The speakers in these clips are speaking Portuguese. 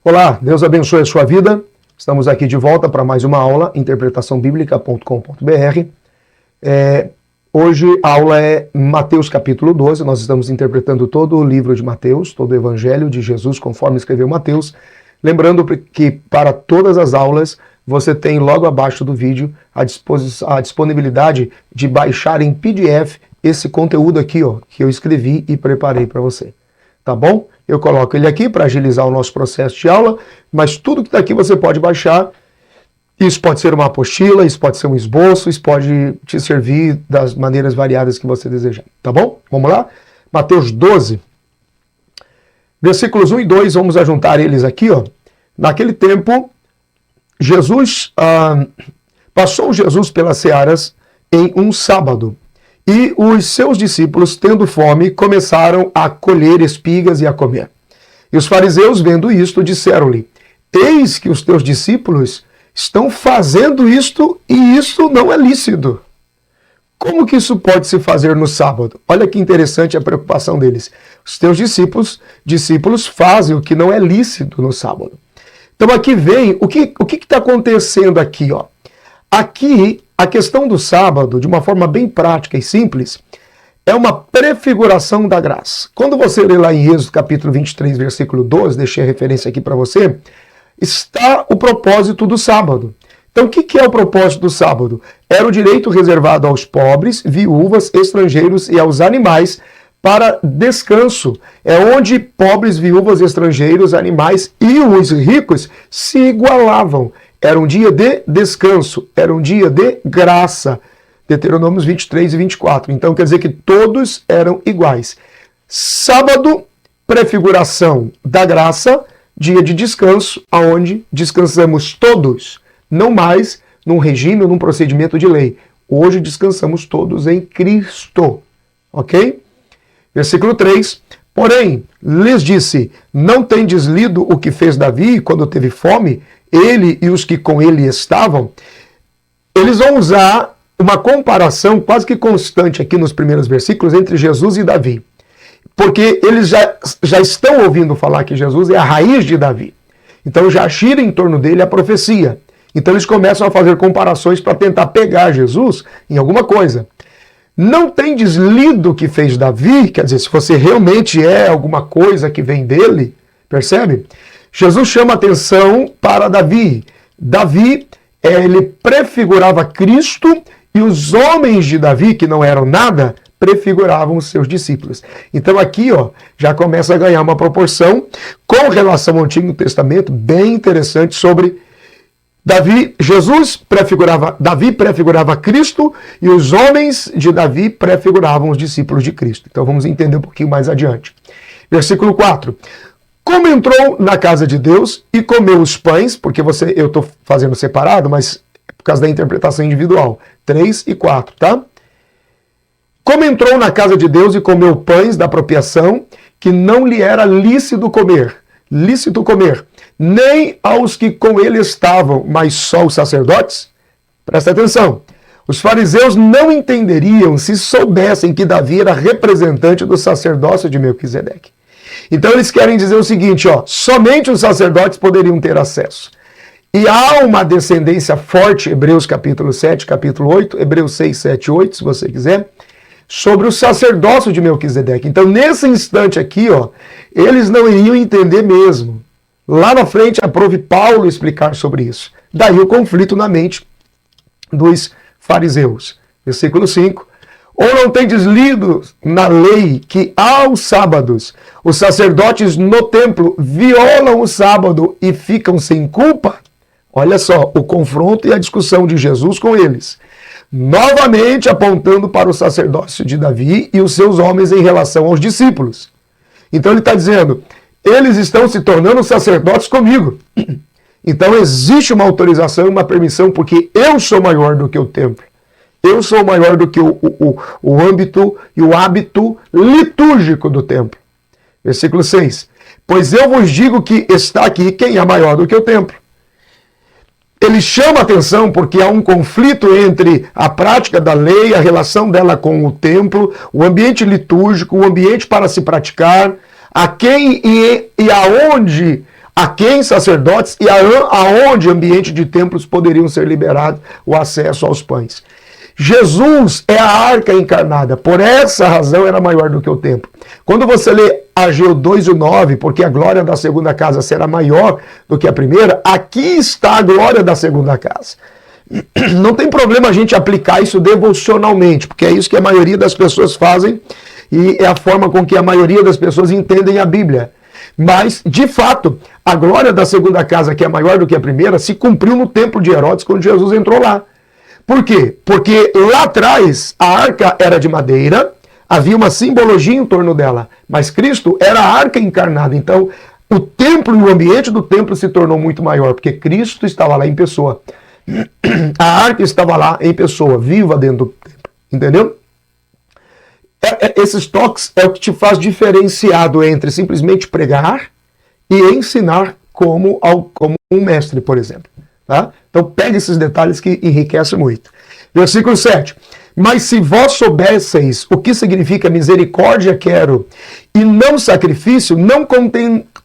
Olá, Deus abençoe a sua vida. Estamos aqui de volta para mais uma aula, interpretaçãobíblica.com.br. Hoje a aula é Mateus capítulo 12, nós estamos interpretando todo o livro de Mateus, todo o Evangelho de Jesus, conforme escreveu Mateus. Lembrando que para todas as aulas você tem logo abaixo do vídeo a disponibilidade de baixar em PDF esse conteúdo aqui, ó, que eu escrevi e preparei para você. Tá bom? Eu coloco ele aqui para agilizar o nosso processo de aula, mas tudo que está aqui você pode baixar. Isso pode ser uma apostila, isso pode ser um esboço, isso pode te servir das maneiras variadas que você desejar. Tá bom? Vamos lá? Mateus 12, versículos 1 e 2, vamos ajuntar eles aqui, ó. Naquele tempo, passou Jesus pelas searas em um sábado. E os seus discípulos, tendo fome, começaram a colher espigas e a comer. E os fariseus, vendo isto, disseram-lhe: eis que os teus discípulos estão fazendo isto, e isso não é lícito. Como que isso pode se fazer no sábado? Olha que interessante a preocupação deles. Os teus discípulos fazem o que não é lícito no sábado. Então aqui vem, o que está acontecendo aqui, ó? Aqui, a questão do sábado, de uma forma bem prática e simples, é uma prefiguração da graça. Quando você lê lá em Êxodo capítulo 23, versículo 12, deixei a referência aqui para você, está o propósito do sábado. Então o que é o propósito do sábado? Era o direito reservado aos pobres, viúvas, estrangeiros e aos animais para descanso. É onde pobres, viúvas, estrangeiros, animais e os ricos se igualavam. Era um dia de descanso, era um dia de graça. Deuteronômios 23 e 24. Então quer dizer que todos eram iguais. Sábado, prefiguração da graça, dia de descanso, aonde descansamos todos, não mais num regime ou num procedimento de lei. Hoje descansamos todos em Cristo. Ok? Versículo 3. Porém, lhes disse: não tendes lido o que fez Davi quando teve fome, ele e os que com ele estavam? Eles vão usar uma comparação quase que constante aqui nos primeiros versículos entre Jesus e Davi. Porque eles já estão ouvindo falar que Jesus é a raiz de Davi. Então já gira em torno dele a profecia. Então eles começam a fazer comparações para tentar pegar Jesus em alguma coisa. Não tendes lido o que fez Davi? Quer dizer, se você realmente é alguma coisa que vem dele, percebe? Jesus chama atenção para Davi. Davi, ele prefigurava Cristo, e os homens de Davi, que não eram nada, prefiguravam os seus discípulos. Então aqui, ó, já começa a ganhar uma proporção com relação ao Antigo Testamento bem interessante sobre Davi. Davi prefigurava Cristo, e os homens de Davi prefiguravam os discípulos de Cristo. Então vamos entender um pouquinho mais adiante. Versículo 4. Como entrou na casa de Deus e comeu os pães, porque eu estou fazendo separado, mas por causa da interpretação individual, 3 e 4, tá? Como entrou na casa de Deus e comeu pães da apropriação, que não lhe era lícito comer, nem aos que com ele estavam, mas só os sacerdotes? Presta atenção. Os fariseus não entenderiam se soubessem que Davi era representante do sacerdócio de Melquisedeque. Então eles querem dizer o seguinte, ó, somente os sacerdotes poderiam ter acesso. E há uma descendência forte, Hebreus capítulo 7, capítulo 8, Hebreus 6, 7, 8, se você quiser, sobre o sacerdócio de Melquisedeque. Então nesse instante aqui, ó, eles não iriam entender mesmo. Lá na frente aprove Paulo explicar sobre isso. Daí o conflito na mente dos fariseus. Versículo 5. Ou não tendes lido na lei que aos sábados os sacerdotes no templo violam o sábado e ficam sem culpa? Olha só, o confronto e a discussão de Jesus com eles. Novamente apontando para o sacerdócio de Davi e os seus homens em relação aos discípulos. Então ele está dizendo, eles estão se tornando sacerdotes comigo. Então existe uma autorização, uma permissão, porque eu sou maior do que o templo. Eu sou maior do que o âmbito e o hábito litúrgico do templo. Versículo 6. Pois eu vos digo que está aqui quem é maior do que o templo. Ele chama atenção porque há um conflito entre a prática da lei, a relação dela com o templo, o ambiente litúrgico, o ambiente para se praticar, a quem e aonde a quem sacerdotes e aonde ambiente de templos poderiam ser liberados o acesso aos pães. Jesus é a arca encarnada, por essa razão era maior do que o templo. Quando você lê Ageu 2:9, porque a glória da segunda casa será maior do que a primeira, aqui está a glória da segunda casa. Não tem problema a gente aplicar isso devocionalmente, porque é isso que a maioria das pessoas fazem e é a forma com que a maioria das pessoas entendem a Bíblia. Mas, de fato, a glória da segunda casa, que é maior do que a primeira, se cumpriu no templo de Herodes quando Jesus entrou lá. Por quê? Porque lá atrás a arca era de madeira, havia uma simbologia em torno dela, mas Cristo era a arca encarnada. Então, o templo e o ambiente do templo se tornou muito maior, porque Cristo estava lá em pessoa. A arca estava lá em pessoa, viva dentro do templo. Entendeu? Esses toques é o que te faz diferenciado entre simplesmente pregar e ensinar como um mestre, por exemplo. Tá? Então pega esses detalhes que enriquecem muito. Versículo 7. Mas se vós soubesseis o que significa misericórdia quero e não sacrifício, não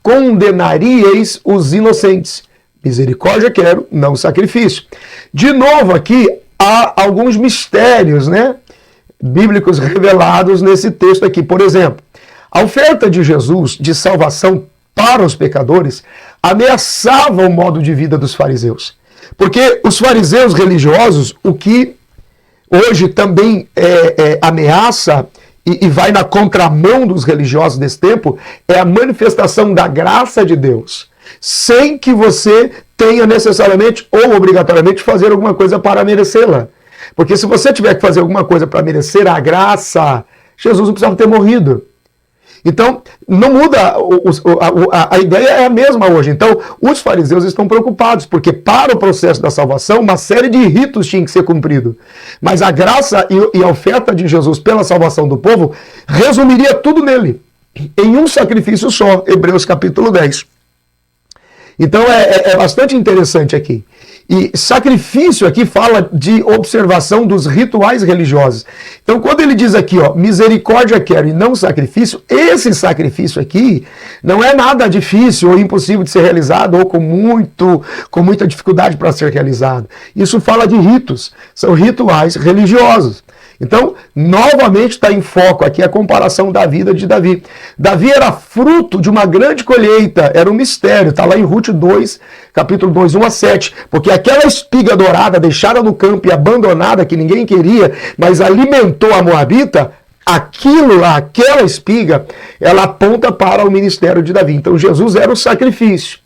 condenaríeis os inocentes. Misericórdia quero, não sacrifício. De novo aqui, há alguns mistérios, né, bíblicos revelados nesse texto aqui. Por exemplo, a oferta de Jesus de salvação para os pecadores ameaçava o modo de vida dos fariseus. Porque os fariseus religiosos, o que hoje também ameaça e vai na contramão dos religiosos desse tempo, é a manifestação da graça de Deus, sem que você tenha necessariamente ou obrigatoriamente fazer alguma coisa para merecê-la. Porque se você tiver que fazer alguma coisa para merecer a graça, Jesus não precisava ter morrido. Então, não muda, a ideia é a mesma hoje. Então, os fariseus estão preocupados, porque para o processo da salvação, uma série de ritos tinha que ser cumprido. Mas a graça e a oferta de Jesus pela salvação do povo resumiria tudo nele, em um sacrifício só, Hebreus capítulo 10. Então, é bastante interessante aqui. E sacrifício aqui fala de observação dos rituais religiosos. Então, quando ele diz aqui, ó, misericórdia quero e não sacrifício, esse sacrifício aqui não é nada difícil ou impossível de ser realizado ou com muita dificuldade para ser realizado. Isso fala de ritos, são rituais religiosos. Então, novamente está em foco aqui a comparação da vida de Davi. Davi era fruto de uma grande colheita, era um mistério, está lá em Ruth 2, capítulo 2, 1-7, porque aquela espiga dourada deixada no campo e abandonada, que ninguém queria, mas alimentou a Moabita, aquilo lá, aquela espiga, ela aponta para o ministério de Davi. Então, Jesus era o sacrifício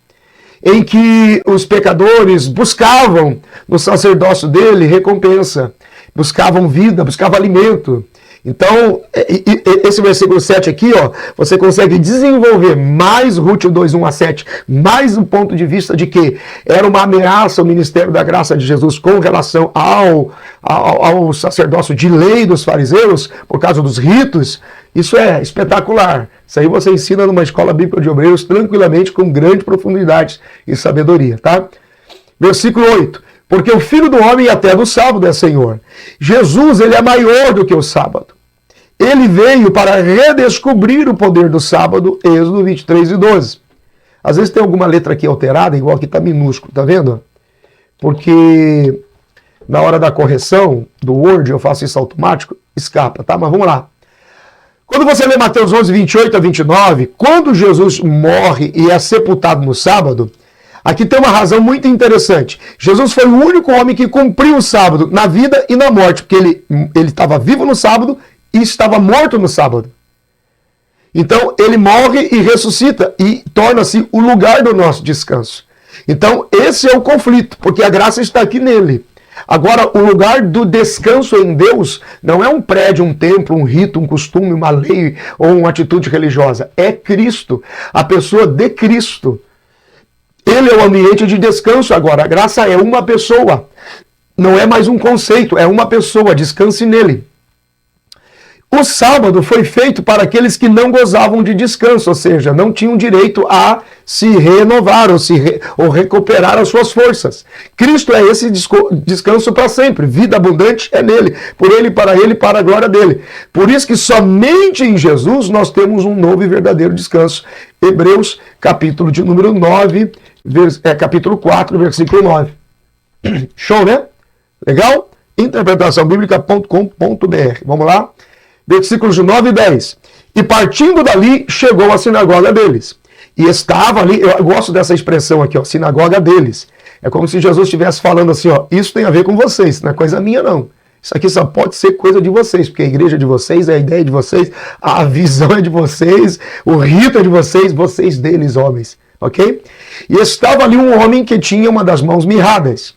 em que os pecadores buscavam no sacerdócio dele recompensa, buscavam vida, buscavam alimento. Então, esse versículo 7 aqui, ó, você consegue desenvolver mais Ruth 2, 1-7, mais um ponto de vista de que era uma ameaça ao ministério da graça de Jesus com relação ao sacerdócio de lei dos fariseus, por causa dos ritos. Isso é espetacular. Isso aí você ensina numa escola bíblica de obreiros tranquilamente, com grande profundidade e sabedoria, tá? Versículo 8. Porque o Filho do Homem até do sábado é Senhor. Jesus, ele é maior do que o sábado. Ele veio para redescobrir o poder do sábado, Êxodo 23:12. Às vezes tem alguma letra aqui alterada, igual aqui está minúsculo, tá vendo? Porque na hora da correção do Word, eu faço isso automático, escapa, tá? Mas vamos lá. Quando você lê Mateus 11, 28-29, quando Jesus morre e é sepultado no sábado, aqui tem uma razão muito interessante. Jesus foi o único homem que cumpriu o sábado na vida e na morte, porque ele estava vivo no sábado e estava morto no sábado. Então, ele morre e ressuscita e torna-se o lugar do nosso descanso. Então, esse é o conflito, porque a graça está aqui nele. Agora, o lugar do descanso em Deus não é um prédio, um templo, um rito, um costume, uma lei ou uma atitude religiosa. É Cristo, a pessoa de Cristo. Ele é o ambiente de descanso agora. A graça é uma pessoa. Não é mais um conceito, é uma pessoa. Descanse nele. O sábado foi feito para aqueles que não gozavam de descanso, ou seja, não tinham direito a se renovar ou recuperar as suas forças. Cristo é esse descanso para sempre. Vida abundante é nele, por ele, para a glória dele. Por isso que somente em Jesus nós temos um novo e verdadeiro descanso. Hebreus, capítulo de número 9, capítulo 4, versículo 9. Show, né? Legal? Interpretaçãobíblica.com.br. Vamos lá? Versículos 9 e 10. E partindo dali, chegou à sinagoga deles. E estava ali, eu gosto dessa expressão aqui, ó, sinagoga deles. É como se Jesus estivesse falando assim, ó, isso tem a ver com vocês, não é coisa minha não. Isso aqui só pode ser coisa de vocês, porque a igreja é de vocês, a ideia é de vocês, a visão é de vocês, o rito é de vocês deles, homens. Ok? E estava ali um homem que tinha uma das mãos mirradas.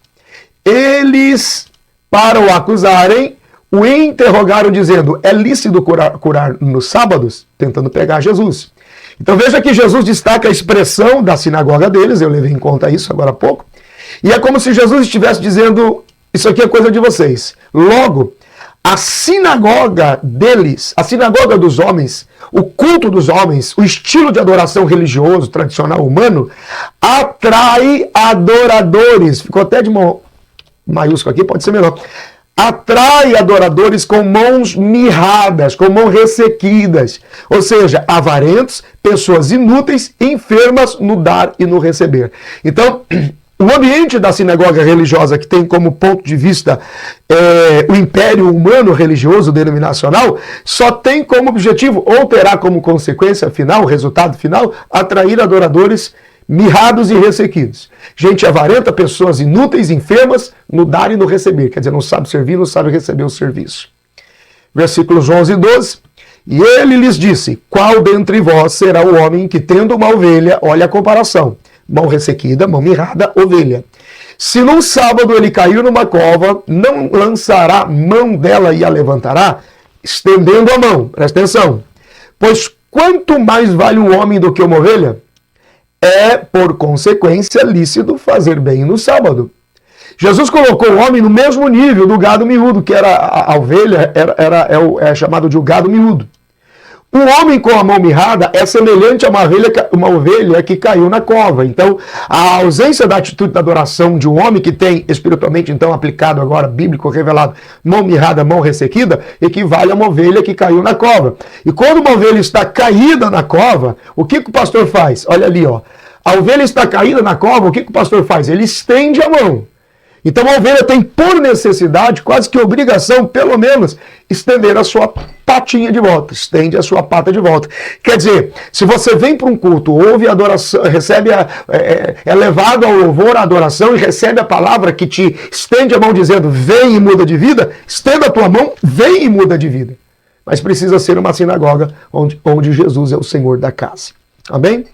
Eles, para o acusarem, o interrogaram dizendo, é lícito curar nos sábados? Tentando pegar Jesus. Então veja que Jesus destaca a expressão da sinagoga deles, eu levei em conta isso agora há pouco, e é como se Jesus estivesse dizendo, isso aqui é coisa de vocês. Logo, a sinagoga deles, a sinagoga dos homens, o culto dos homens, o estilo de adoração religioso, tradicional, humano, atrai adoradores. Ficou até de maiúsculo aqui, pode ser melhor. Atrai adoradores com mãos mirradas, com mãos ressequidas, ou seja, avarentos, pessoas inúteis, enfermas no dar e no receber. Então, o ambiente da sinagoga religiosa, que tem como ponto de vista o império humano religioso denominacional, só tem como objetivo, ou terá como consequência final, resultado final, atrair adoradores mirrados e ressequidos. Gente avarenta, pessoas inúteis, enfermas, no dar e no receber. Quer dizer, não sabe servir, não sabe receber o serviço. Versículos 11 e 12. E ele lhes disse, qual dentre vós será o homem que tendo uma ovelha, olha a comparação, mão ressequida, mão mirrada, ovelha. Se num sábado ele caiu numa cova, não lançará mão dela e a levantará, estendendo a mão. Presta atenção. Pois quanto mais vale um homem do que uma ovelha? É, por consequência, lícito fazer bem no sábado. Jesus colocou o homem no mesmo nível do gado miúdo, que era a ovelha, é chamado de o gado miúdo. O homem com a mão mirrada é semelhante a uma ovelha que caiu na cova. Então, a ausência da atitude da adoração de um homem que tem, espiritualmente, então, aplicado agora, bíblico, revelado, mão mirrada, mão ressequida, equivale a uma ovelha que caiu na cova. E quando uma ovelha está caída na cova, o que o pastor faz? Olha ali, ó. A ovelha está caída na cova, o que o pastor faz? Ele estende a mão. Então a ovelha tem por necessidade, quase que obrigação, pelo menos, estender a sua patinha de volta, estende a sua pata de volta. Quer dizer, se você vem para um culto, ouve a adoração, recebe é levado ao louvor, à adoração e recebe a palavra que te estende a mão dizendo, vem e muda de vida, estenda a tua mão, vem e muda de vida. Mas precisa ser uma sinagoga onde Jesus é o Senhor da casa. Amém?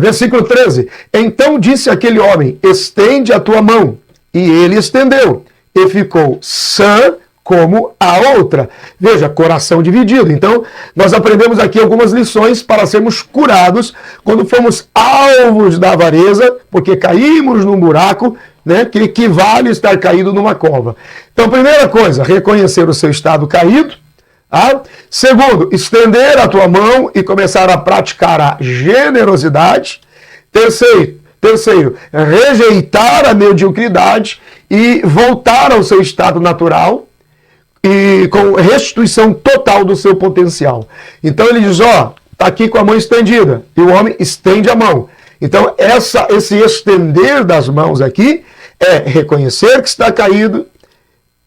Versículo 13. Então disse aquele homem, estende a tua mão. E ele estendeu, e ficou sã como a outra. Veja, coração dividido. Então, nós aprendemos aqui algumas lições para sermos curados quando fomos alvos da avareza, porque caímos num buraco, né, que equivale a estar caído numa cova. Então, primeira coisa, reconhecer o seu estado caído. Segundo, estender a tua mão e começar a praticar a generosidade. Terceiro, rejeitar a mediocridade e voltar ao seu estado natural e com restituição total do seu potencial. Então ele diz, ó, tá aqui com a mão estendida, e o homem estende a mão. Então esse estender das mãos aqui é reconhecer que está caído,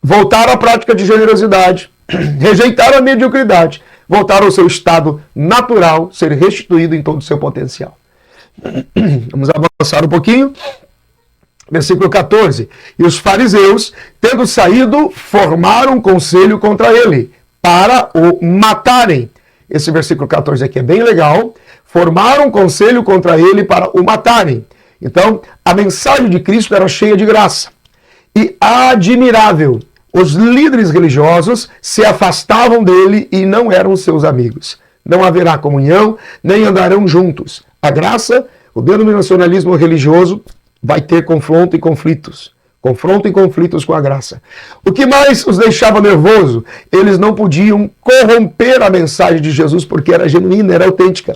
voltar à prática de generosidade, rejeitar a mediocridade, voltar ao seu estado natural, ser restituído em todo o seu potencial. Vamos avançar um pouquinho. Versículo 14. E os fariseus, tendo saído, formaram um conselho contra ele, para o matarem. Esse versículo 14 aqui é bem legal. Formaram um conselho contra ele para o matarem. Então, a mensagem de Cristo era cheia de graça e admirável. Os líderes religiosos se afastavam dele e não eram seus amigos. Não haverá comunhão, nem andarão juntos. A graça, o denominacionalismo religioso, vai ter confronto e conflitos Confronto e conflitos com a graça. O que mais os deixava nervoso? Eles não podiam corromper a mensagem de Jesus porque era genuína, era autêntica.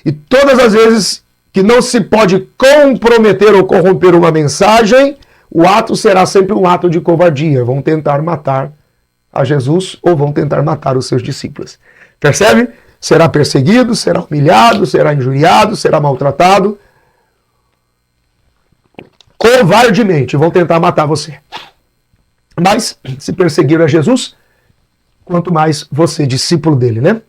E todas as vezes que não se pode comprometer ou corromper uma mensagem, o ato será sempre um ato de covardia. Vão tentar matar a Jesus ou vão tentar matar os seus discípulos. Percebe? Será perseguido, será humilhado, será injuriado, será maltratado. Covardemente vão tentar matar você. Mas, se perseguir a Jesus, quanto mais você, discípulo dele, né?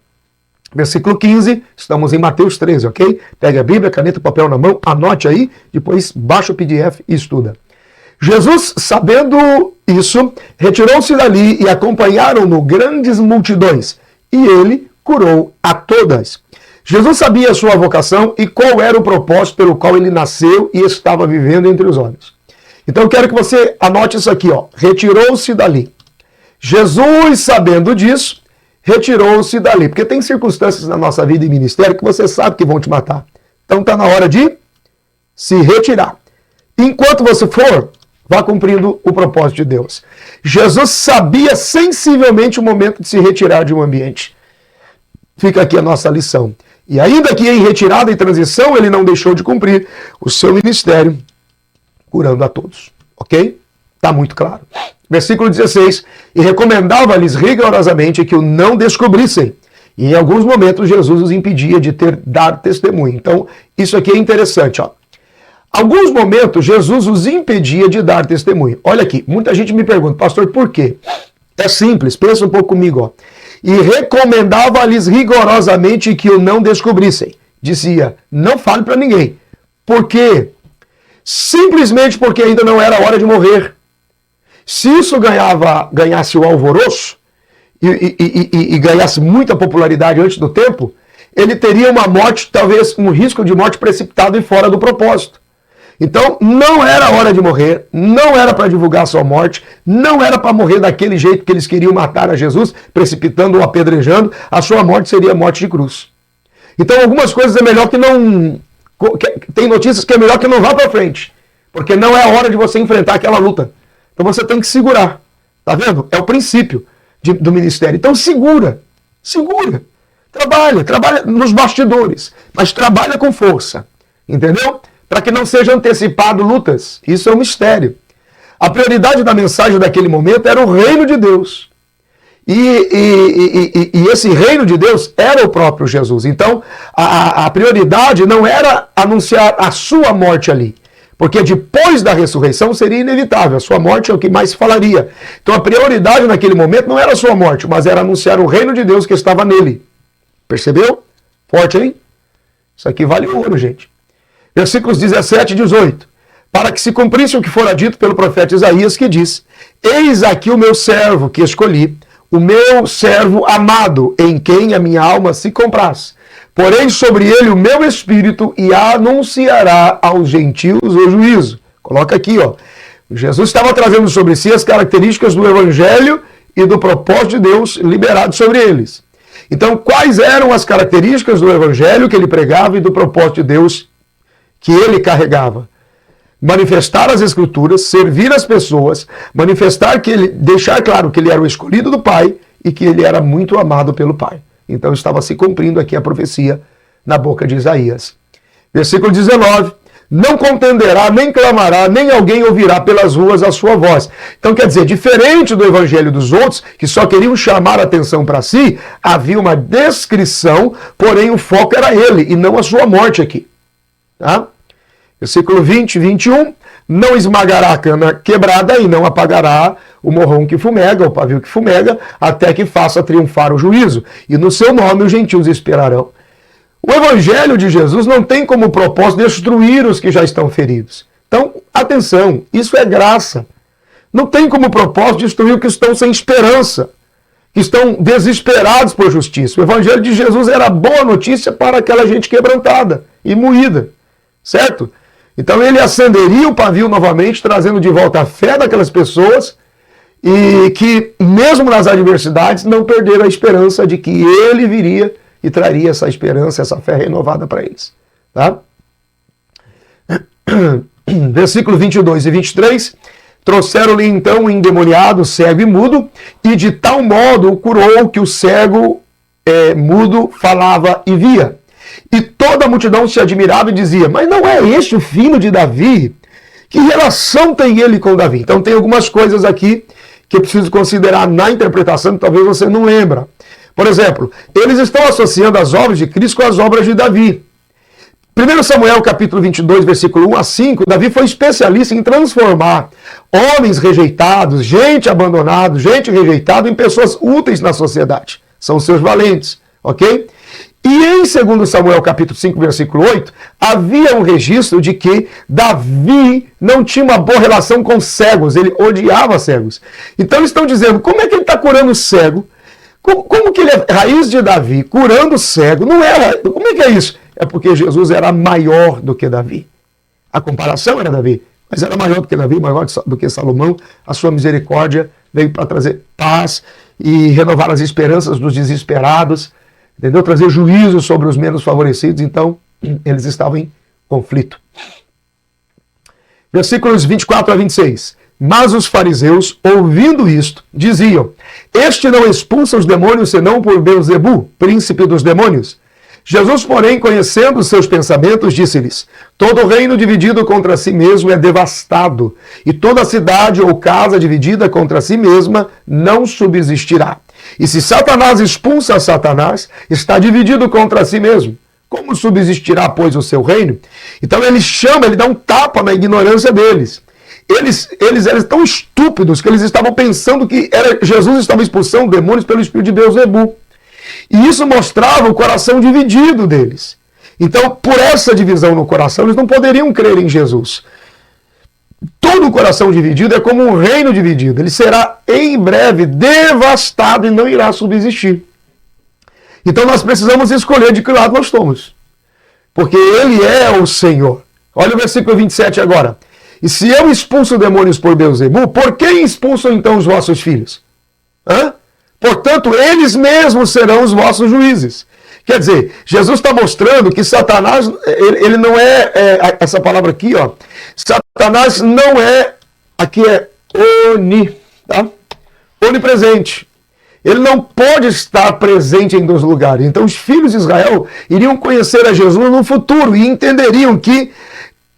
Versículo 15, estamos em Mateus 13, ok? Pegue a Bíblia, caneta e papel na mão, anote aí, depois baixa o PDF e estuda. Jesus, sabendo isso, retirou-se dali e acompanharam-no grandes multidões, e ele curou a todas. Jesus sabia a sua vocação e qual era o propósito pelo qual ele nasceu e estava vivendo entre os homens. Então eu quero que você anote isso aqui, ó. Retirou-se dali. Jesus, sabendo disso, retirou-se dali. Porque tem circunstâncias na nossa vida e ministério que você sabe que vão te matar. Então está na hora de se retirar. Enquanto você for, vá cumprindo o propósito de Deus. Jesus sabia sensivelmente o momento de se retirar de um ambiente. Fica aqui a nossa lição. E ainda que em retirada e transição, ele não deixou de cumprir o seu ministério, curando a todos. Ok? Está muito claro. Versículo 16. E recomendava-lhes rigorosamente que o não descobrissem. E em alguns momentos Jesus os impedia de dar testemunho. Então, isso aqui é interessante. Ó. Alguns momentos Jesus os impedia de dar testemunho. Olha aqui, muita gente me pergunta, pastor, por quê? É simples, pensa um pouco comigo. Ó. E recomendava-lhes rigorosamente que o não descobrissem. Dizia, não fale para ninguém. Por quê? Simplesmente porque ainda não era hora de morrer. Se isso ganhasse o alvoroço e ganhasse muita popularidade antes do tempo, ele teria uma morte, talvez um risco de morte precipitado e fora do propósito. Então, não era hora de morrer, não era para divulgar a sua morte, não era para morrer daquele jeito que eles queriam matar a Jesus, precipitando ou apedrejando, a sua morte seria morte de cruz. Então, algumas coisas é melhor que não... Tem notícias que é melhor que não vá para frente, porque não é a hora de você enfrentar aquela luta. Então, você tem que segurar, tá vendo? É o princípio do ministério. Então, segura, trabalha nos bastidores, mas trabalha com força, entendeu? Para que não seja antecipado lutas. Isso é um mistério. A prioridade da mensagem daquele momento era o reino de Deus. E esse reino de Deus era o próprio Jesus. Então, a prioridade não era anunciar a sua morte ali. Porque depois da ressurreição seria inevitável. A sua morte é o que mais se falaria. Então, a prioridade naquele momento não era a sua morte, mas era anunciar o reino de Deus que estava nele. Percebeu? Forte, hein? Isso aqui vale ouro, gente. Versículos 17 e 18. Para que se cumprisse o que fora dito pelo profeta Isaías, que diz: Eis aqui o meu servo que escolhi, o meu servo amado, em quem a minha alma se compraz. Porém sobre ele o meu espírito e anunciará aos gentios o juízo. Coloca aqui, ó. Jesus estava trazendo sobre si as características do evangelho e do propósito de Deus liberado sobre eles. Então, quais eram as características do evangelho que ele pregava e do propósito de Deus que ele carregava? Manifestar as escrituras, servir as pessoas, deixar claro que ele era o escolhido do Pai e que ele era muito amado pelo Pai. Então estava se cumprindo aqui a profecia na boca de Isaías. Versículo 19. Não contenderá, nem clamará, nem alguém ouvirá pelas ruas a sua voz. Então quer dizer, diferente do evangelho dos outros, que só queriam chamar a atenção para si, havia uma descrição, porém o foco era ele e não a sua morte aqui. Tá? Versículo 20 e 21, não esmagará a cana quebrada e não apagará o morrão que fumega, o pavio que fumega, até que faça triunfar o juízo. E no seu nome os gentios esperarão. O evangelho de Jesus não tem como propósito destruir os que já estão feridos. Então, atenção, isso é graça. Não tem como propósito destruir os que estão sem esperança, que estão desesperados por justiça. O evangelho de Jesus era boa notícia para aquela gente quebrantada e moída, certo? Então ele acenderia o pavio novamente, trazendo de volta a fé daquelas pessoas e que, mesmo nas adversidades, não perderam a esperança de que ele viria e traria essa esperança, essa fé renovada para eles. Tá? Versículo 22 e 23. Trouxeram-lhe então um endemoniado, cego e mudo, e de tal modo o curou que o cego mudo falava e via. E toda a multidão se admirava e dizia: mas não é este o filho de Davi? Que relação tem ele com Davi? Então tem algumas coisas aqui que eu preciso considerar na interpretação que talvez você não lembra. Por exemplo, eles estão associando as obras de Cristo com as obras de Davi. 1 Samuel capítulo 22, versículo 1 a 5, Davi foi especialista em transformar homens rejeitados, gente abandonada, gente rejeitada, em pessoas úteis na sociedade. São seus valentes, ok? E em 2 Samuel capítulo 5, versículo 8, havia um registro de que Davi não tinha uma boa relação com cegos, ele odiava cegos. Então eles estão dizendo, como é que ele está curando o cego? Como que ele é raiz de Davi, curando o cego? Não era, como é que é isso? É porque Jesus era maior do que Davi. A comparação era Davi, mas era maior do que Davi, maior do que Salomão. A sua misericórdia veio para trazer paz e renovar as esperanças dos desesperados, entendeu? Trazer juízo sobre os menos favorecidos. Então, eles estavam em conflito. Versículos 24 a 26. Mas os fariseus, ouvindo isto, diziam: este não expulsa os demônios senão por Beelzebu, príncipe dos demônios. Jesus, porém, conhecendo os seus pensamentos, disse-lhes: todo reino dividido contra si mesmo é devastado, e toda cidade ou casa dividida contra si mesma não subsistirá. E se Satanás expulsa Satanás, está dividido contra si mesmo. Como subsistirá, pois, o seu reino? Então ele chama, ele dá um tapa na ignorância deles. Eles eram tão estúpidos que eles estavam pensando que Jesus estava expulsando demônios pelo espírito de Beelzebu. E isso mostrava o coração dividido deles. Então, por essa divisão no coração, eles não poderiam crer em Jesus. Todo o coração dividido é como um reino dividido. Ele será em breve devastado e não irá subsistir. Então nós precisamos escolher de que lado nós estamos. Porque Ele é o Senhor. Olha o versículo 27 agora. E se eu expulso demônios por Beelzebu, por que expulsam então os vossos filhos? Portanto, eles mesmos serão os vossos juízes. Quer dizer, Jesus está mostrando que Satanás, ele não essa palavra aqui, ó. Satanás não é, aqui é tá? Onipresente. Ele não pode estar presente em 2 lugares. Então os filhos de Israel iriam conhecer a Jesus no futuro e entenderiam que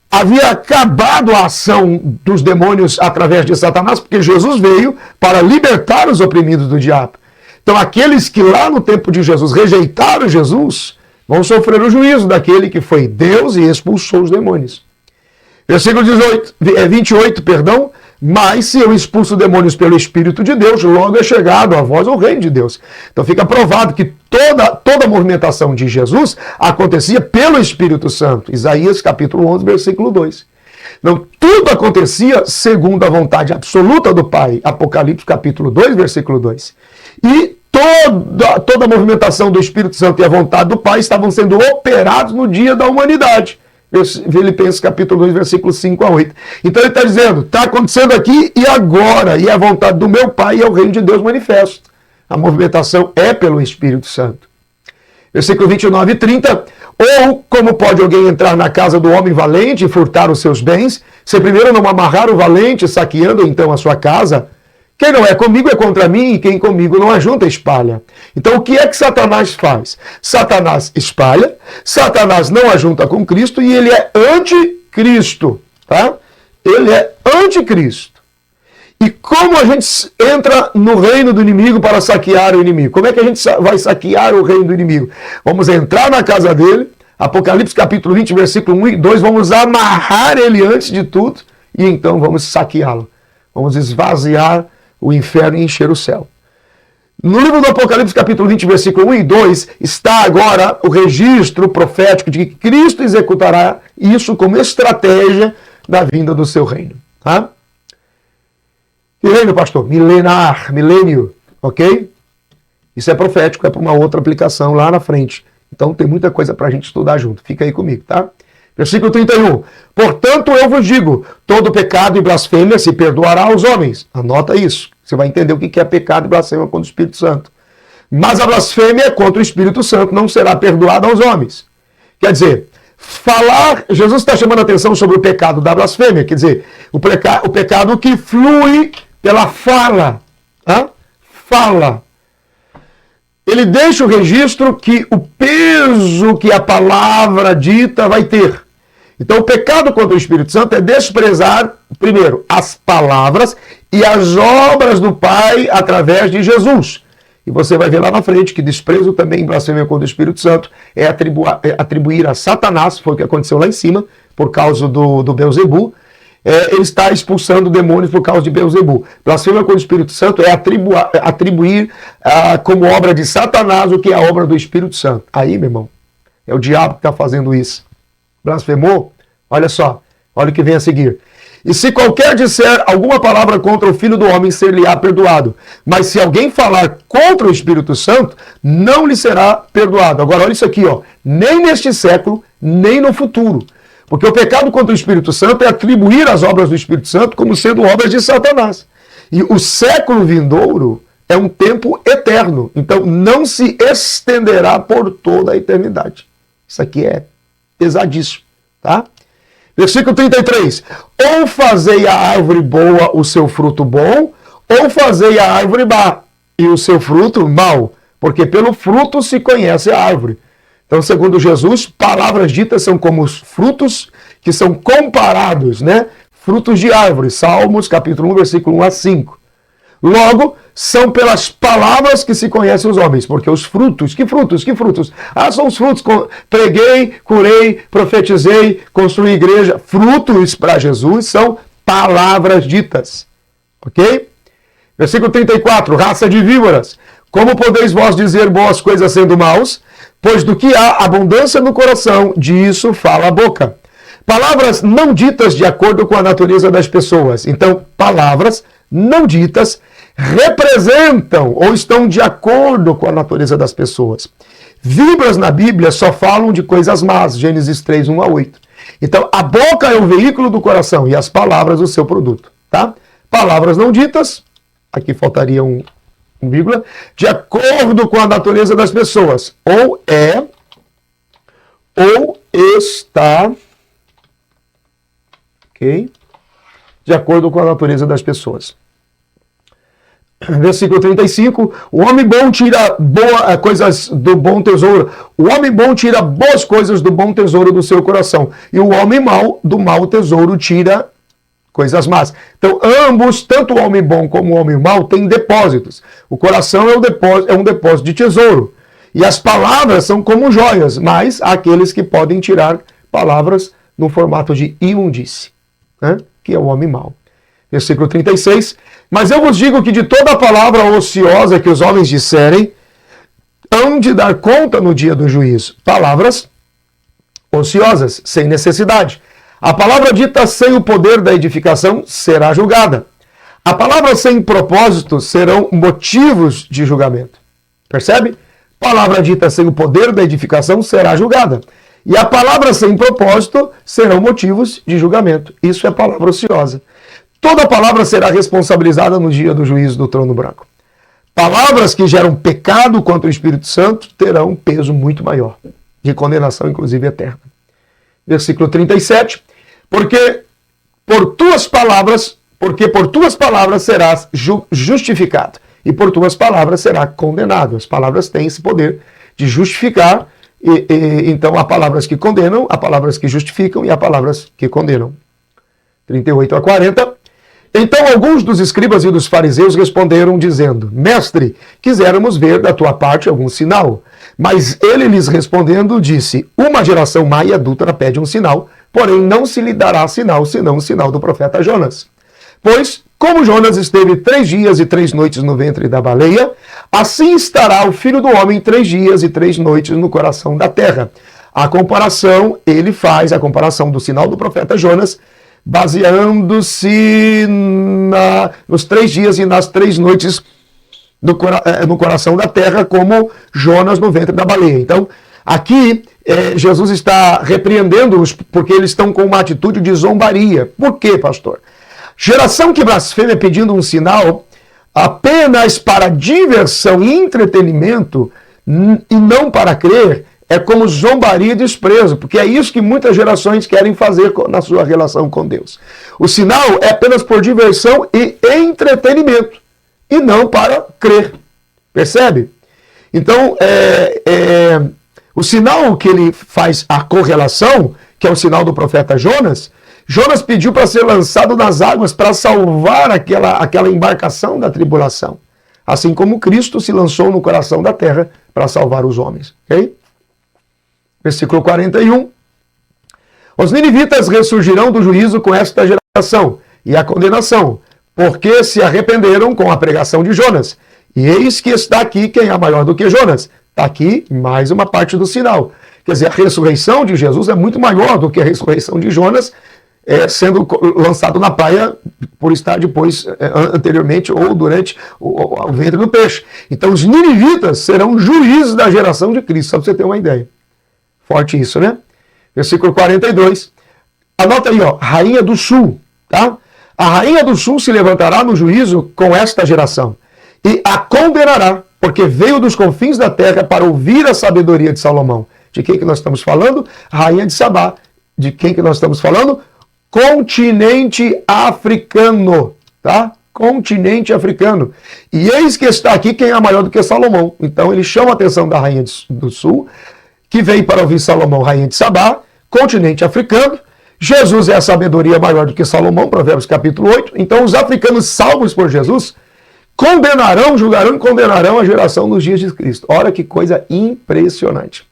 havia acabado a ação dos demônios através de Satanás, porque Jesus veio para libertar os oprimidos do diabo. Então aqueles que lá no tempo de Jesus rejeitaram Jesus, vão sofrer o juízo daquele que foi Deus e expulsou os demônios. Versículo 28, perdão. Mas se eu expulso demônios pelo Espírito de Deus, logo é chegado a vós o reino de Deus. Então fica provado que toda a movimentação de Jesus acontecia pelo Espírito Santo. Isaías capítulo 11, versículo 2. Então tudo acontecia segundo a vontade absoluta do Pai. Apocalipse capítulo 2, versículo 2. E toda a movimentação do Espírito Santo e a vontade do Pai estavam sendo operados no dia da humanidade. Filipenses capítulo 2, versículo 5 a 8. Então ele está dizendo, está acontecendo aqui e agora, e a vontade do meu Pai é o reino de Deus manifesto. A movimentação é pelo Espírito Santo. Versículo 29 e 30. Ou como pode alguém entrar na casa do homem valente e furtar os seus bens, se primeiro não amarrar o valente, saqueando então a sua casa? Quem não é comigo é contra mim, e quem comigo não ajunta, espalha. Então o que é que Satanás faz? Satanás espalha, Satanás não ajunta com Cristo e ele é anticristo, tá? Ele é anticristo. E como a gente entra no reino do inimigo para saquear o inimigo? Como é que a gente vai saquear o reino do inimigo? Vamos entrar na casa dele, Apocalipse capítulo 20, versículo 1 e 2, vamos amarrar ele antes de tudo e então vamos saqueá-lo. Vamos esvaziar o inferno e encher o céu. No livro do Apocalipse, capítulo 20, versículo 1 e 2, está agora o registro profético de que Cristo executará isso como estratégia da vinda do seu reino. Tá? Que reino, pastor? Milenar, milênio, ok? Isso é profético, é para uma outra aplicação lá na frente. Então tem muita coisa para a gente estudar junto. Fica aí comigo, tá? Versículo 31. Portanto, eu vos digo, todo pecado e blasfêmia se perdoará aos homens. Anota isso. Você vai entender o que é pecado e blasfêmia contra o Espírito Santo. Mas a blasfêmia contra o Espírito Santo não será perdoada aos homens. Quer dizer, falar, Jesus está chamando a atenção sobre o pecado da blasfêmia, quer dizer, o pecado que flui pela fala. Tá? Fala. Ele deixa o registro que o peso que a palavra dita vai ter. Então, o pecado contra o Espírito Santo é desprezar, primeiro, as palavras e as obras do Pai através de Jesus. E você vai ver lá na frente que desprezo também, blasfêmia contra o Espírito Santo, é atribuir a Satanás, foi o que aconteceu lá em cima, por causa do Beelzebu. Ele está expulsando demônios por causa de Beelzebu. Blasfêmia contra o Espírito Santo é atribuir como obra de Satanás o que é a obra do Espírito Santo. Aí, meu irmão, é o diabo que está fazendo isso. Blasfemou? Olha só, olha o que vem a seguir. E se qualquer disser alguma palavra contra o Filho do Homem, ser-lhe-á perdoado. Mas se alguém falar contra o Espírito Santo, não lhe será perdoado. Agora, olha isso aqui, ó. Nem neste século, nem no futuro. Porque o pecado contra o Espírito Santo é atribuir as obras do Espírito Santo como sendo obras de Satanás. E o século vindouro é um tempo eterno. Então, não se estenderá por toda a eternidade. Isso aqui é pesadíssimo, tá? Versículo 33. Ou fazei a árvore boa o seu fruto bom, ou fazei a árvore má e o seu fruto mau, porque pelo fruto se conhece a árvore. Então, segundo Jesus, palavras ditas são como os frutos que são comparados, né? Frutos de árvore. Salmos, capítulo 1, versículo 1 a 5. Logo, são pelas palavras que se conhecem os homens, porque os frutos, que frutos? Que frutos? Ah, são os frutos, preguei, curei, profetizei, construí igreja. Frutos para Jesus são palavras ditas, ok? Versículo 34, raça de víboras, como podeis vós dizer boas coisas sendo maus? Pois do que há abundância no coração, disso fala a boca. Palavras não ditas de acordo com a natureza das pessoas. Então, palavras não ditas representam ou estão de acordo com a natureza das pessoas. Víboras na Bíblia só falam de coisas más, Gênesis 3, 1 a 8. Então, a boca é o veículo do coração e as palavras o seu produto, tá? Palavras não ditas, aqui faltaria um vírgula, de acordo com a natureza das pessoas. Ou é, ou está, ok? De acordo com a natureza das pessoas. Versículo 35, o homem bom tira coisas do bom tesouro. O homem bom tira boas coisas do bom tesouro do seu coração. E o homem mau, do mau tesouro, tira coisas más. Então, ambos, tanto o homem bom como o homem mau, têm depósitos. O coração é um depósito de tesouro. E as palavras são como joias, mas há aqueles que podem tirar palavras no formato de imundície, né? Que é o homem mau. Versículo 36, mas eu vos digo que de toda palavra ociosa que os homens disserem, hão de dar conta no dia do juízo. Palavras ociosas, sem necessidade. A palavra dita sem o poder da edificação será julgada. A palavra sem propósito serão motivos de julgamento. Percebe? Palavra dita sem o poder da edificação será julgada. E a palavra sem propósito serão motivos de julgamento. Isso é palavra ociosa. Toda palavra será responsabilizada no dia do juízo do trono branco. Palavras que geram pecado contra o Espírito Santo terão um peso muito maior, de condenação, inclusive eterna. Versículo 37, porque por tuas palavras serás justificado, e por tuas palavras será condenado. As palavras têm esse poder de justificar, então há palavras que condenam, há palavras que justificam e há palavras que condenam. 38 a 40. Então alguns dos escribas e dos fariseus responderam, dizendo, Mestre, quiséramos ver da tua parte algum sinal. Mas ele lhes respondendo disse, uma geração má e adúltera pede um sinal, porém não se lhe dará sinal, senão o sinal do profeta Jonas. Pois, como Jonas esteve 3 dias e 3 noites no ventre da baleia, assim estará o Filho do Homem 3 dias e 3 noites no coração da terra. A comparação, ele faz a comparação do sinal do profeta Jonas, baseando-se nos 3 dias e nas 3 noites no coração da terra, como Jonas no ventre da baleia. Então, aqui, Jesus está repreendendo-os porque eles estão com uma atitude de zombaria. Por quê, pastor? Geração que blasfêmia pedindo um sinal apenas para diversão e entretenimento e não para crer, é como zombaria e desprezo, porque é isso que muitas gerações querem fazer na sua relação com Deus. O sinal é apenas por diversão e entretenimento, e não para crer. Percebe? Então, o sinal que ele faz a correlação, que é o sinal do profeta Jonas, Jonas pediu para ser lançado nas águas para salvar aquela embarcação da tribulação. Assim como Cristo se lançou no coração da terra para salvar os homens. Ok? Versículo 41. Os ninivitas ressurgirão do juízo com esta geração e a condenação, porque se arrependeram com a pregação de Jonas. E eis que está aqui quem é maior do que Jonas. Está aqui mais uma parte do sinal. Quer dizer, a ressurreição de Jesus é muito maior do que a ressurreição de Jonas, sendo lançado na praia por estar depois, anteriormente ou durante o ventre do peixe. Então os ninivitas serão juízes da geração de Cristo, só para você ter uma ideia. Forte isso, né? Versículo 42. Anota aí, ó, rainha do sul, tá? A rainha do sul se levantará no juízo com esta geração e a condenará, porque veio dos confins da terra para ouvir a sabedoria de Salomão. De quem que nós estamos falando? Rainha de Sabá. De quem que nós estamos falando? Continente africano, tá? Continente africano. E eis que está aqui quem é maior do que Salomão. Então ele chama a atenção da rainha do sul, que veio para ouvir Salomão, rainha de Sabá, continente africano. Jesus é a sabedoria maior do que Salomão, Provérbios capítulo 8. Então os africanos salvos por Jesus condenarão, julgarão e condenarão a geração nos dias de Cristo. Olha que coisa impressionante.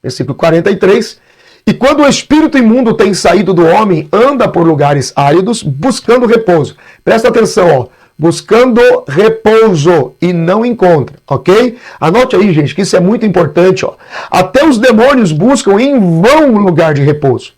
Versículo 43. E quando o espírito imundo tem saído do homem, anda por lugares áridos, buscando repouso. Presta atenção, ó. Buscando repouso e não encontra, ok? Anote aí, gente, que isso é muito importante, ó. Até os demônios buscam em vão um lugar de repouso.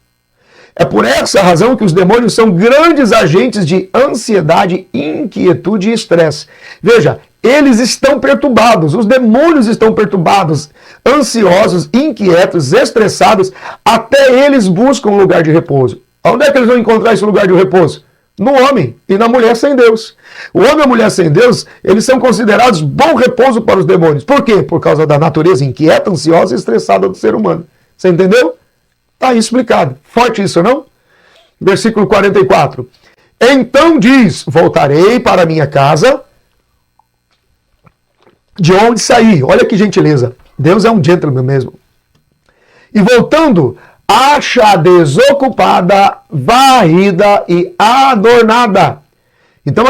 É por essa razão que os demônios são grandes agentes de ansiedade, inquietude e estresse. Veja, eles estão perturbados, os demônios estão perturbados, ansiosos, inquietos, estressados, até eles buscam um lugar de repouso. Onde é que eles vão encontrar esse lugar de repouso? No homem e na mulher sem Deus. O homem e a mulher sem Deus, eles são considerados bom repouso para os demônios. Por quê? Por causa da natureza inquieta, ansiosa e estressada do ser humano. Você entendeu? Está aí explicado. Forte isso, não? Versículo 44. Então diz, voltarei para a minha casa, de onde saí. Olha que gentileza. Deus é um gentleman mesmo. E voltando, acha desocupada, varrida e adornada. Então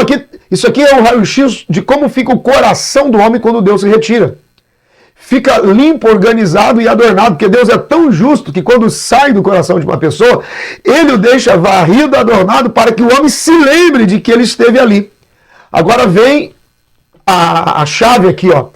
isso aqui é um raio-x de como fica o coração do homem quando Deus se retira. Fica limpo, organizado e adornado, porque Deus é tão justo que quando sai do coração de uma pessoa, ele o deixa varrido, adornado, para que o homem se lembre de que ele esteve ali. Agora vem a chave aqui, ó.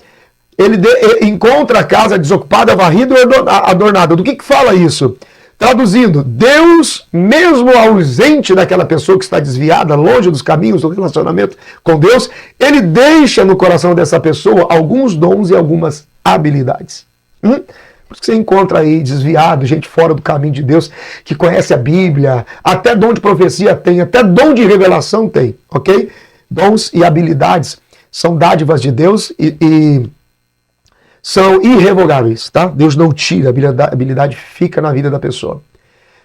Ele encontra a casa desocupada, varrida e adornada. Do que fala isso? Traduzindo, Deus, mesmo ausente daquela pessoa que está desviada, longe dos caminhos do relacionamento com Deus, ele deixa no coração dessa pessoa alguns dons e algumas habilidades. Por isso que você encontra aí desviado, gente fora do caminho de Deus, que conhece a Bíblia, até dom de profecia tem, até dom de revelação tem, ok? Dons e habilidades são dádivas de Deus e são irrevogáveis, tá? Deus não tira, a habilidade fica na vida da pessoa.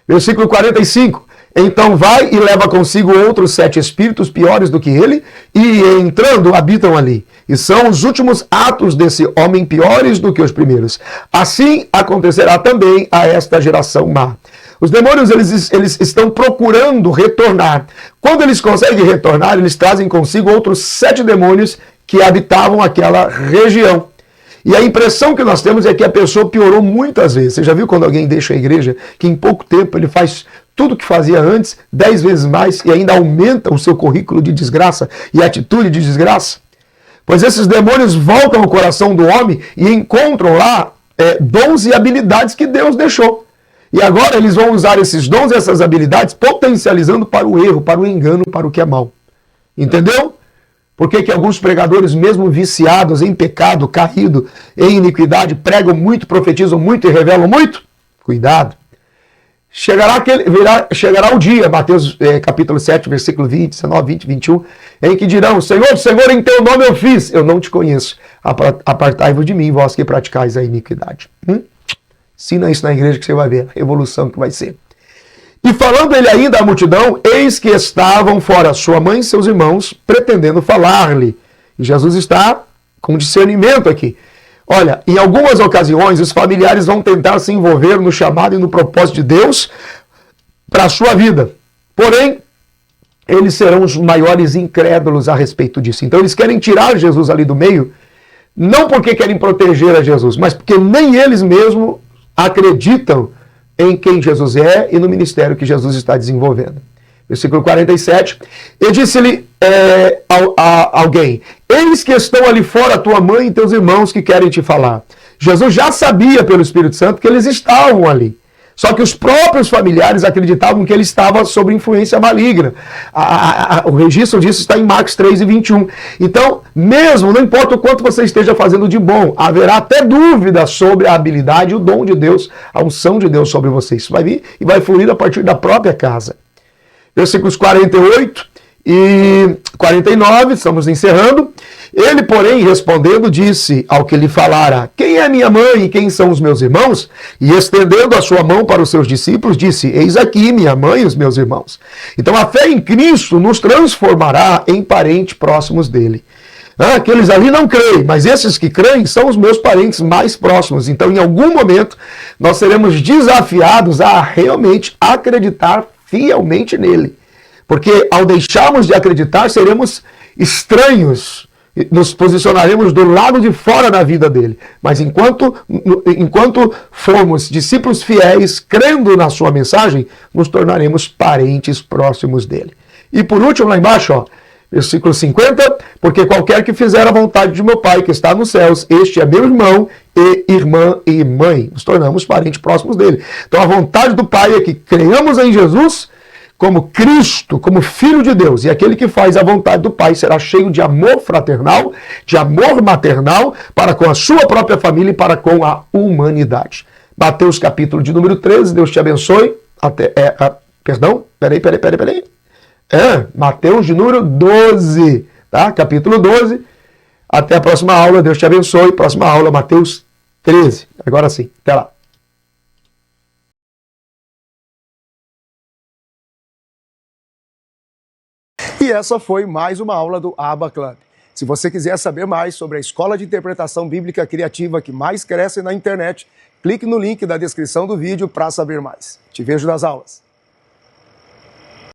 Versículo 45. Então vai e leva consigo outros 7 espíritos piores do que ele, e entrando habitam ali. E são os últimos atos desse homem piores do que os primeiros. Assim acontecerá também a esta geração má. Os demônios, eles estão procurando retornar. Quando eles conseguem retornar, eles trazem consigo outros 7 demônios que habitavam aquela região. E a impressão que nós temos é que a pessoa piorou muitas vezes. Você já viu quando alguém deixa a igreja, que em pouco tempo ele faz tudo o que fazia antes, 10 vezes mais, e ainda aumenta o seu currículo de desgraça e atitude de desgraça? Pois esses demônios voltam ao coração do homem e encontram lá dons e habilidades que Deus deixou. E agora eles vão usar esses dons e essas habilidades potencializando para o erro, para o engano, para o que é mal. Entendeu? Por que alguns pregadores, mesmo viciados em pecado, caído em iniquidade, pregam muito, profetizam muito e revelam muito? Cuidado. Chegará o dia, Mateus capítulo 7, versículo 20, 19, 20, 21, em que dirão, Senhor, Senhor, em teu nome eu fiz, eu não te conheço. Apartai-vos de mim, vós que praticais a iniquidade. Ensina isso na igreja que você vai ver a revolução que vai ser. E falando ele ainda à multidão, eis que estavam fora sua mãe e seus irmãos, pretendendo falar-lhe. E Jesus está com discernimento aqui. Olha, em algumas ocasiões, os familiares vão tentar se envolver no chamado e no propósito de Deus para a sua vida. Porém, eles serão os maiores incrédulos a respeito disso. Então, eles querem tirar Jesus ali do meio, não porque querem proteger a Jesus, mas porque nem eles mesmos acreditam em quem Jesus é e no ministério que Jesus está desenvolvendo. Versículo 47, e disse-lhe a alguém, eis que estão ali fora tua mãe e teus irmãos que querem te falar. Jesus já sabia pelo Espírito Santo que eles estavam ali. Só que os próprios familiares acreditavam que ele estava sob influência maligna. O registro disso está em Marcos 3 e 21. Então, mesmo, não importa o quanto você esteja fazendo de bom, haverá até dúvida sobre a habilidade e o dom de Deus, a unção de Deus sobre você. Isso vai vir e vai fluir a partir da própria casa. Versículos 48 e 49, estamos encerrando. Ele, porém, respondendo, disse ao que lhe falara, quem é minha mãe e quem são os meus irmãos? E estendendo a sua mão para os seus discípulos, disse, eis aqui minha mãe e os meus irmãos. Então a fé em Cristo nos transformará em parentes próximos dele. Aqueles ali não creem, mas esses que creem são os meus parentes mais próximos. Então, em algum momento, nós seremos desafiados a realmente acreditar fielmente nele. Porque ao deixarmos de acreditar, seremos estranhos, nos posicionaremos do lado de fora da vida dele. Mas enquanto formos discípulos fiéis, crendo na sua mensagem, nos tornaremos parentes próximos dele. E por último, lá embaixo, ó, versículo 50, porque qualquer que fizer a vontade de meu Pai que está nos céus, este é meu irmão e irmã e mãe. Nos tornamos parentes próximos dele. Então a vontade do Pai é que creiamos em Jesus como Cristo, como Filho de Deus, e aquele que faz a vontade do Pai será cheio de amor fraternal, de amor maternal, para com a sua própria família e para com a humanidade. Mateus capítulo de número 13, Deus te abençoe. Peraí. Mateus de número 12, tá? Capítulo 12. Até a próxima aula, Deus te abençoe. Próxima aula, Mateus 13. Agora sim, até lá. E essa foi mais uma aula do Abba Club. Se você quiser saber mais sobre a escola de interpretação bíblica criativa que mais cresce na internet, clique no link da descrição do vídeo para saber mais. Te vejo nas aulas.